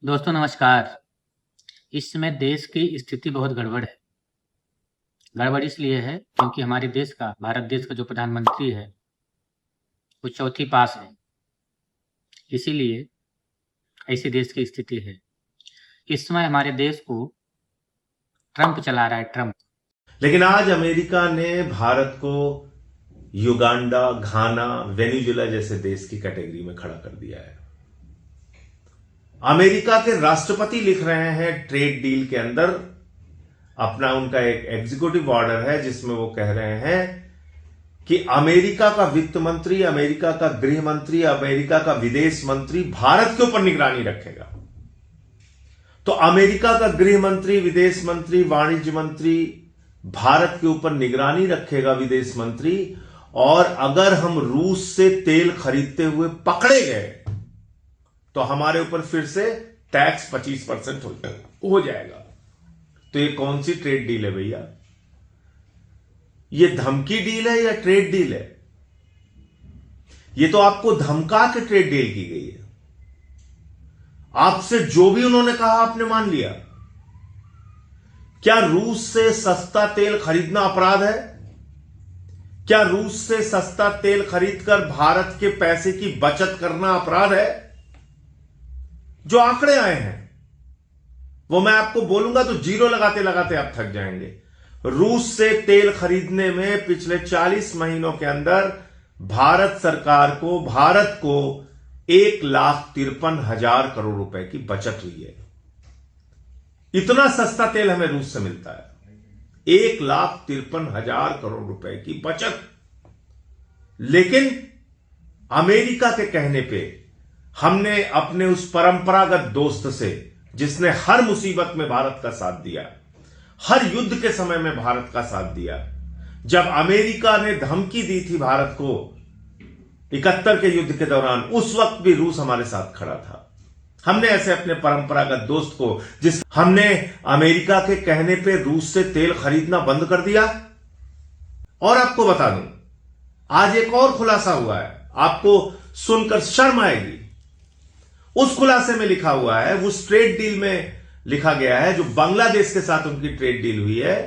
दोस्तों नमस्कार। इस समय देश की स्थिति बहुत गड़बड़ है। गड़बड़ इसलिए है क्योंकि हमारे देश का, भारत देश का जो प्रधानमंत्री है वो चौथी पास है। इसीलिए ऐसी देश की स्थिति है। इस समय हमारे देश को ट्रंप चला रहा है, ट्रंप। लेकिन आज अमेरिका ने भारत को युगांडा, घाना, वेनेजुएला जैसे देश की कैटेगरी में खड़ा कर दिया है। अमेरिका के राष्ट्रपति लिख रहे हैं ट्रेड डील के अंदर अपना उनका एक एग्जीक्यूटिव ऑर्डर है जिसमें वो कह रहे हैं कि अमेरिका का वित्त मंत्री, अमेरिका का गृह मंत्री, अमेरिका का विदेश मंत्री भारत के ऊपर निगरानी रखेगा। तो अमेरिका का गृह मंत्री, विदेश मंत्री, वाणिज्य मंत्री भारत के ऊपर निगरानी रखेगा, विदेश मंत्री। और अगर हम रूस से तेल खरीदते हुए पकड़े गए तो हमारे ऊपर फिर से टैक्स 25% हो जाएगा। तो ये कौन सी ट्रेड डील है भैया? ये धमकी डील है या ट्रेड डील है? ये तो आपको धमका के ट्रेड डील की गई है। आपसे जो भी उन्होंने कहा आपने मान लिया। क्या रूस से सस्ता तेल खरीदना अपराध है? क्या रूस से सस्ता तेल खरीदकर भारत के पैसे की बचत करना अपराध है? जो आंकड़े आए हैं वो मैं आपको बोलूंगा तो जीरो लगाते लगाते आप थक जाएंगे। रूस से तेल खरीदने में पिछले 40 महीनों के अंदर भारत सरकार को, भारत को 1,53,000 करोड़ रुपए की बचत हुई है। इतना सस्ता तेल हमें रूस से मिलता है। 1,53,000 करोड़ रुपए की बचत। लेकिन अमेरिका के कहने पे हमने अपने उस परंपरागत दोस्त से, जिसने हर मुसीबत में भारत का साथ दिया, हर युद्ध के समय में भारत का साथ दिया, जब अमेरिका ने धमकी दी थी भारत को 71 के युद्ध के दौरान, उस वक्त भी रूस हमारे साथ खड़ा था। हमने ऐसे अपने परंपरागत दोस्त को, हमने अमेरिका के कहने पे रूस से तेल खरीदना बंद कर दिया। और आपको बता दूं, आज एक और खुलासा हुआ है, आपको सुनकर शर्म आएगी। उस खुलासे में लिखा हुआ है, उस ट्रेड डील में लिखा गया है जो बांग्लादेश के साथ उनकी ट्रेड डील हुई है,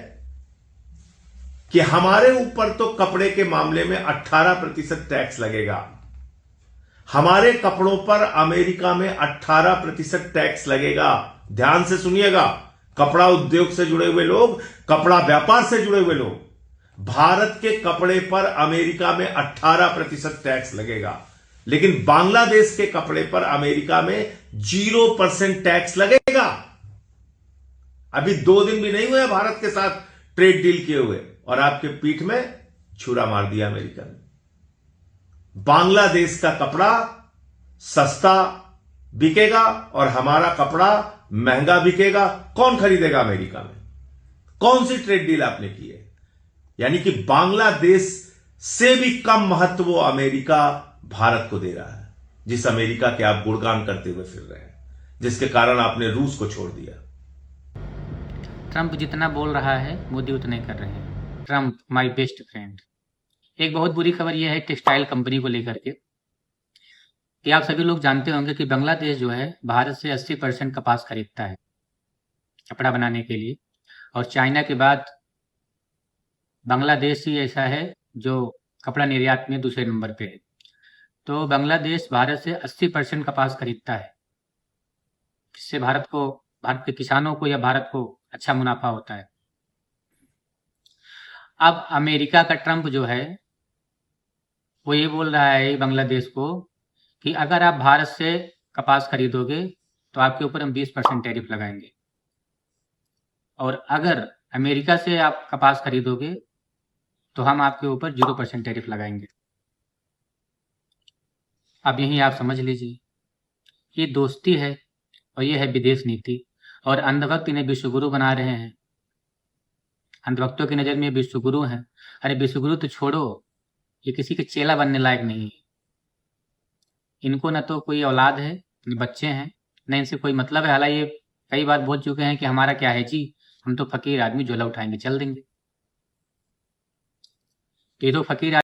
कि हमारे ऊपर तो कपड़े के मामले में 18% टैक्स लगेगा। हमारे कपड़ों पर अमेरिका में 18% टैक्स लगेगा। ध्यान से सुनिएगा, कपड़ा उद्योग से जुड़े हुए लोग, कपड़ा व्यापार से जुड़े हुए लोग, भारत के कपड़े पर अमेरिका में 18% टैक्स लगेगा। लेकिन बांग्लादेश के कपड़े पर अमेरिका में 0% टैक्स लगेगा। अभी 2 दिन भी नहीं हुए भारत के साथ ट्रेड डील किए हुए और आपके पीठ में छुरा मार दिया अमेरिका ने। बांग्लादेश का कपड़ा सस्ता बिकेगा और हमारा कपड़ा महंगा बिकेगा। कौन खरीदेगा अमेरिका में? कौन सी ट्रेड डील आपने की है? यानी कि बांग्लादेश से भी कम महत्व वो अमेरिका भारत को दे रहा है, जिस अमेरिका के आप गुणगान करते हुए फिर रहे हैं, जिसके कारण आपने रूस को छोड़ दिया। ट्रंप जितना बोल रहा है मोदी उतना ही कर रहे हैं। Trump my best friend. एक बहुत बुरी खबर यह है टेक्सटाइल कंपनी को लेकर के, कि आप सभी लोग जानते होंगे कि बांग्लादेश जो है भारत से 80% कपास खरीदता है कपड़ा बनाने के लिए। और चाइना के बाद बांग्लादेश ही ऐसा है जो कपड़ा निर्यात में दूसरे नंबर पे है। तो बांग्लादेश भारत से 80% कपास खरीदता है, जिससे भारत के किसानों को या भारत को अच्छा मुनाफा होता है। अब अमेरिका का ट्रंप जो है वो ये बोल रहा है बांग्लादेश को कि अगर आप भारत से कपास खरीदोगे तो आपके ऊपर हम 20% टैरिफ लगाएंगे, और अगर अमेरिका से आप कपास खरीदोगे तो हम आपके ऊपर 0% टैरिफ लगाएंगे। अब यही आप समझ लीजिए, ये दोस्ती है और ये है विदेश नीति। और अंधभक्त इन्हें विश्वगुरु बना रहे हैं। अंधभक्तों की नज़र में विश्वगुरु हैं। अरे विश्वगुरु तो छोड़ो, ये किसी के चेला बनने लायक नहीं है। इनको न तो कोई औलाद है, न बच्चे हैं, न इनसे कोई मतलब है। हालांकि ये कई बार बोल चुके हैं कि हमारा क्या है जी, हम तो फकीर आदमी, झोला उठाएंगे चल देंगे। तो ये तो फकीर